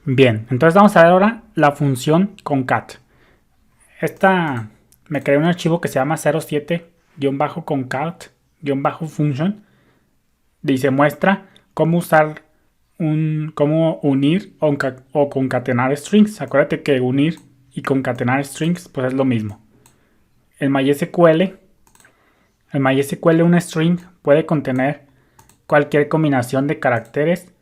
Bien, entonces vamos a ver ahora la función concat. Esta me creé un archivo que se llama 07-concat-function y se muestra cómo usar cómo unir o concatenar strings. Acuérdate que unir y concatenar strings pues es lo mismo. En MySQL un string puede contener cualquier combinación de caracteres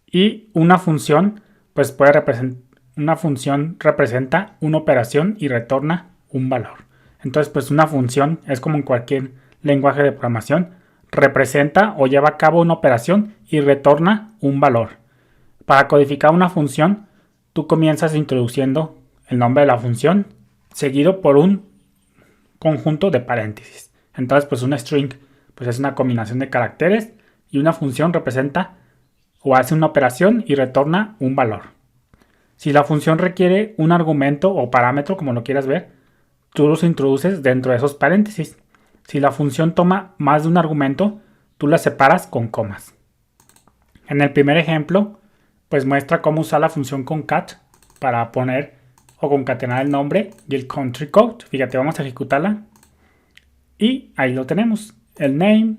y una función pues puede representar una función representa una operación y retorna un valor. Entonces pues una función es como en cualquier lenguaje de programación, representa o lleva a cabo una operación y retorna un valor. Para codificar una función, tú comienzas introduciendo el nombre de la función seguido por un conjunto de paréntesis. Entonces pues un string pues es una combinación de caracteres y una función representa o hace una operación y retorna un valor. Si la función requiere un argumento o parámetro, como lo quieras ver, tú los introduces dentro de esos paréntesis. Si la función toma más de un argumento, tú la separas con comas. En el primer ejemplo, pues muestra cómo usar la función concat para poner o concatenar el nombre y el country code. Fíjate, vamos a ejecutarla. Y ahí lo tenemos. El name,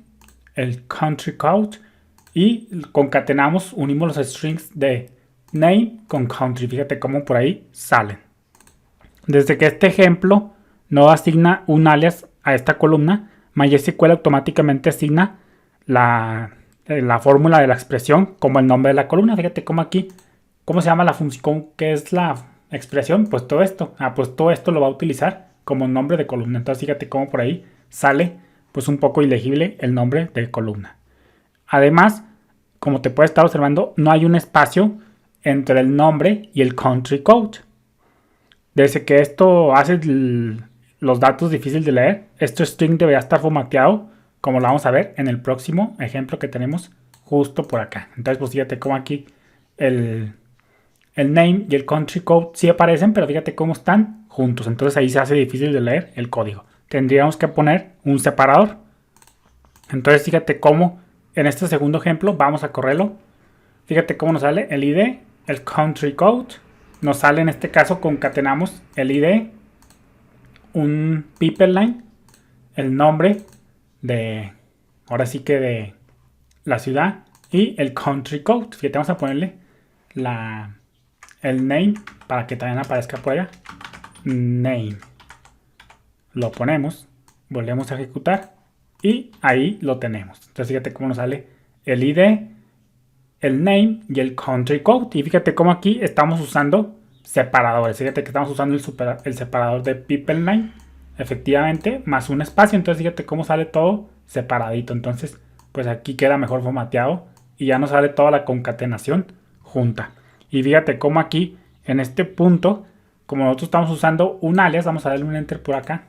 el country code y concatenamos, unimos los strings de name con country. Fíjate cómo por ahí salen. Desde que este ejemplo no asigna un alias a esta columna, MySQL automáticamente asigna la fórmula de la expresión como el nombre de la columna. Fíjate cómo aquí, cómo se llama la función, qué es la expresión, pues todo esto. Pues todo esto lo va a utilizar como nombre de columna. Entonces fíjate cómo por ahí sale pues un poco ilegible el nombre de columna. Además, como te puedes estar observando, no hay un espacio entre el nombre y el country code. Desde que esto hace los datos difíciles de leer, este string debería estar formateado, como lo vamos a ver en el próximo ejemplo que tenemos justo por acá. Entonces, pues fíjate cómo aquí el name y el country code sí aparecen, pero fíjate cómo están juntos. Entonces ahí se hace difícil de leer el código. Tendríamos que poner un separador. Entonces fíjate cómo en este segundo ejemplo vamos a correrlo. Fíjate cómo nos sale el ID, el country code. Nos sale en este caso, concatenamos el ID, un people line, el nombre de, ahora sí que de la ciudad y el country code. Fíjate, vamos a ponerle el name para que también aparezca por allá. Name. Lo ponemos, volvemos a ejecutar y ahí lo tenemos. Entonces fíjate cómo nos sale el ID, el name y el country code. Y fíjate cómo aquí estamos usando separadores. Fíjate que estamos usando el separador de people name, efectivamente, más un espacio. Entonces fíjate cómo sale todo separadito. Entonces pues aquí queda mejor formateado y ya nos sale toda la concatenación junta. Y fíjate cómo aquí en este punto, como nosotros estamos usando un alias, vamos a darle un enter por acá.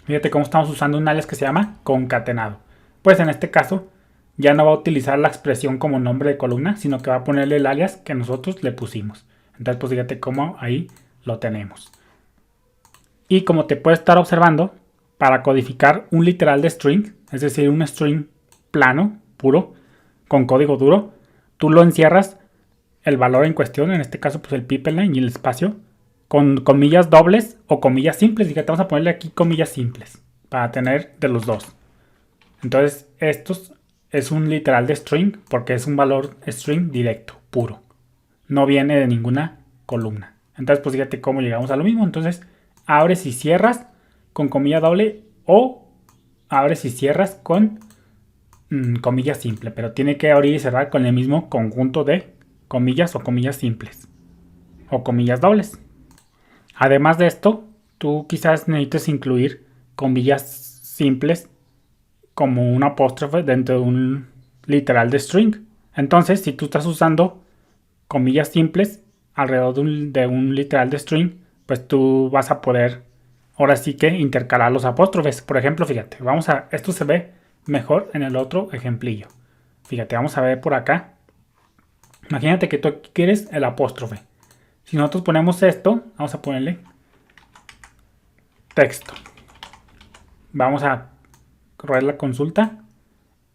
Fíjate cómo estamos usando un alias que se llama concatenado. Pues en este caso ya no va a utilizar la expresión como nombre de columna, sino que va a ponerle el alias que nosotros le pusimos. Entonces pues fíjate cómo ahí lo tenemos. Y como te puedes estar observando, para codificar un literal de string, es decir, un string plano, puro, con código duro, tú lo encierras el valor en cuestión, en este caso pues el people line y el espacio, con comillas dobles o comillas simples. Fíjate, vamos a ponerle aquí comillas simples para tener de los dos. Entonces esto es un literal de string porque es un valor string directo, puro. No viene de ninguna columna. Entonces pues fíjate cómo llegamos a lo mismo. Entonces abres y cierras con comilla doble o abres y cierras con comilla simple. Pero tiene que abrir y cerrar con el mismo conjunto de comillas o comillas simples o comillas dobles. Además de esto, tú quizás necesites incluir comillas simples como un apóstrofe dentro de un literal de string. Entonces, si tú estás usando comillas simples alrededor de un literal de string, pues tú vas a poder ahora sí que intercalar los apóstrofes. Por ejemplo, fíjate, esto se ve mejor en el otro ejemplillo. Fíjate, vamos a ver por acá. Imagínate que tú aquí quieres el apóstrofe. Si nosotros ponemos esto, vamos a ponerle texto. Vamos a correr la consulta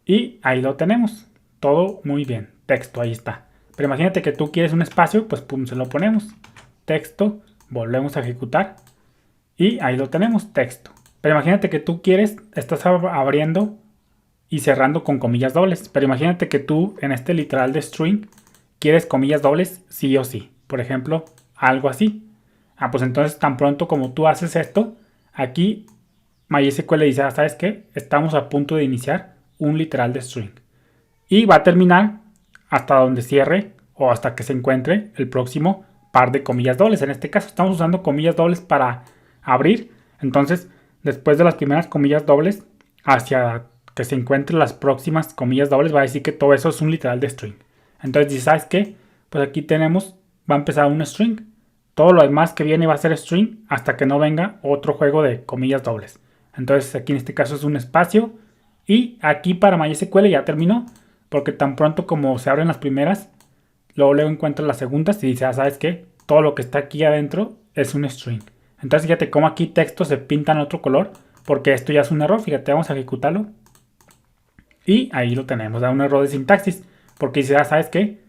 y ahí lo tenemos. Todo muy bien. Texto, ahí está. Pero imagínate que tú quieres un espacio, pues pum, se lo ponemos. Texto, volvemos a ejecutar. Y ahí lo tenemos, texto. Pero imagínate que tú quieres, estás abriendo y cerrando con comillas dobles. Pero imagínate que tú en este literal de string quieres comillas dobles sí o sí. Por ejemplo, algo así. Pues entonces tan pronto como tú haces esto, aquí MySQL dice, ¿sabes qué? Estamos a punto de iniciar un literal de string. Y va a terminar hasta donde cierre o hasta que se encuentre el próximo par de comillas dobles. En este caso estamos usando comillas dobles para abrir. Entonces, después de las primeras comillas dobles, hacia que se encuentren las próximas comillas dobles, va a decir que todo eso es un literal de string. Entonces, dice, ¿sabes qué? Pues aquí tenemos, va a empezar un string. Todo lo demás que viene va a ser string hasta que no venga otro juego de comillas dobles. Entonces, aquí en este caso es un espacio. Y aquí para MySQL ya terminó, porque tan pronto como se abren las primeras, luego encuentra las segundas y dice, ¿sabes qué? Todo lo que está aquí adentro es un string. Entonces fíjate cómo aquí texto se pinta en otro color, porque esto ya es un error. Fíjate, vamos a ejecutarlo. Y ahí lo tenemos, da un error de sintaxis, porque dice, ¿sabes qué?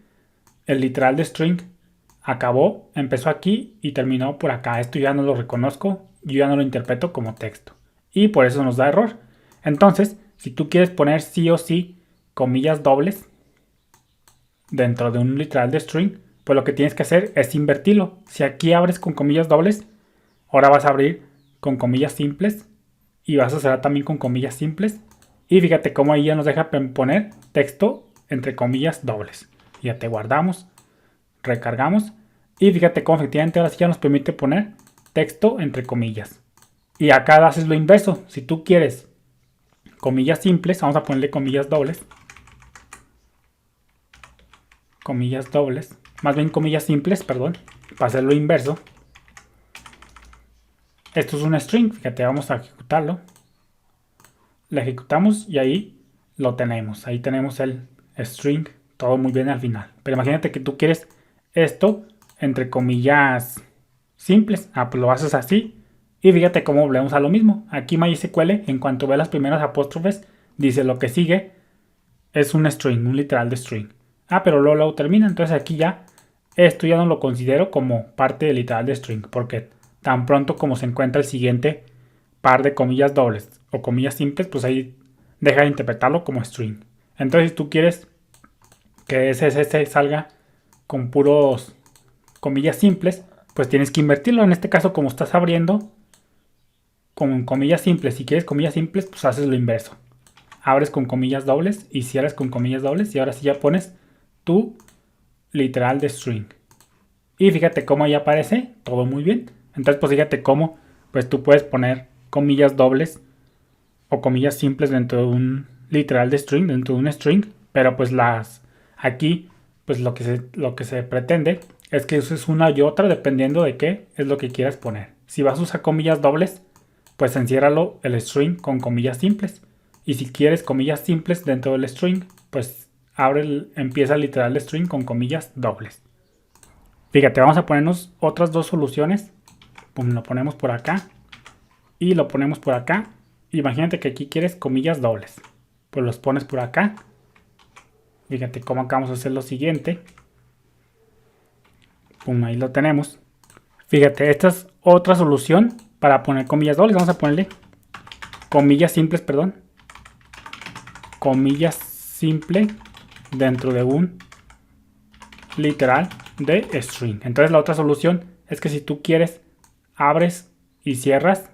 El literal de string acabó, empezó aquí y terminó por acá. Esto ya no lo reconozco, yo ya no lo interpreto como texto. Y por eso nos da error. Entonces, si tú quieres poner sí o sí comillas dobles dentro de un literal de string, pues lo que tienes que hacer es invertirlo. Si aquí abres con comillas dobles, ahora vas a abrir con comillas simples y vas a cerrar también con comillas simples. Y fíjate cómo ahí ya nos deja poner texto entre comillas dobles. Ya te guardamos, recargamos y fíjate cómo efectivamente ahora sí ya nos permite poner texto entre comillas. Y acá haces lo inverso. Si tú quieres comillas simples, vamos a ponerle comillas dobles. Comillas dobles, más bien comillas simples, perdón, para hacer lo inverso. Esto es un string, fíjate, vamos a ejecutarlo. Lo ejecutamos y ahí lo tenemos. Ahí tenemos el string, todo muy bien al final. Pero imagínate que tú quieres esto entre comillas simples. Pues lo haces así. Y fíjate cómo volvemos a lo mismo. Aquí MySQL, en cuanto ve las primeras apóstrofes, dice lo que sigue es un string, un literal de string. Pero luego termina. Entonces aquí ya, esto ya no lo considero como parte del literal de string. Porque tan pronto como se encuentra el siguiente par de comillas dobles o comillas simples, pues ahí deja de interpretarlo como string. Entonces si tú quieres que ese salga con puros comillas simples, pues tienes que invertirlo. En este caso, como estás abriendo con comillas simples, si quieres comillas simples, pues haces lo inverso. Abres con comillas dobles y cierras con comillas dobles y ahora sí ya pones tu literal de string. Y fíjate cómo ahí aparece todo muy bien. Entonces pues fíjate cómo pues tú puedes poner comillas dobles o comillas simples dentro de un literal de string, dentro de un string, pero pues aquí pues lo que se pretende es que uses una y otra dependiendo de qué es lo que quieras poner. Si vas a usar comillas dobles, pues enciérralo el string con comillas simples. Y si quieres comillas simples dentro del string, pues empieza el literal de string con comillas dobles. Fíjate, vamos a ponernos otras dos soluciones. Pum, lo ponemos por acá y lo ponemos por acá. Imagínate que aquí quieres comillas dobles, pues los pones por acá. Fíjate cómo acabamos de hacer lo siguiente. Pum, ahí lo tenemos. Fíjate, esta es otra solución para poner comillas dobles. Vamos a ponerle comillas simples, perdón. Comillas simple dentro de un literal de string. Entonces la otra solución es que si tú quieres, abres y cierras.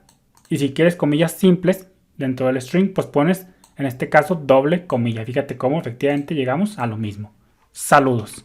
Y si quieres comillas simples dentro del string, pues pones en este caso doble comilla. Fíjate cómo efectivamente llegamos a lo mismo. Saludos.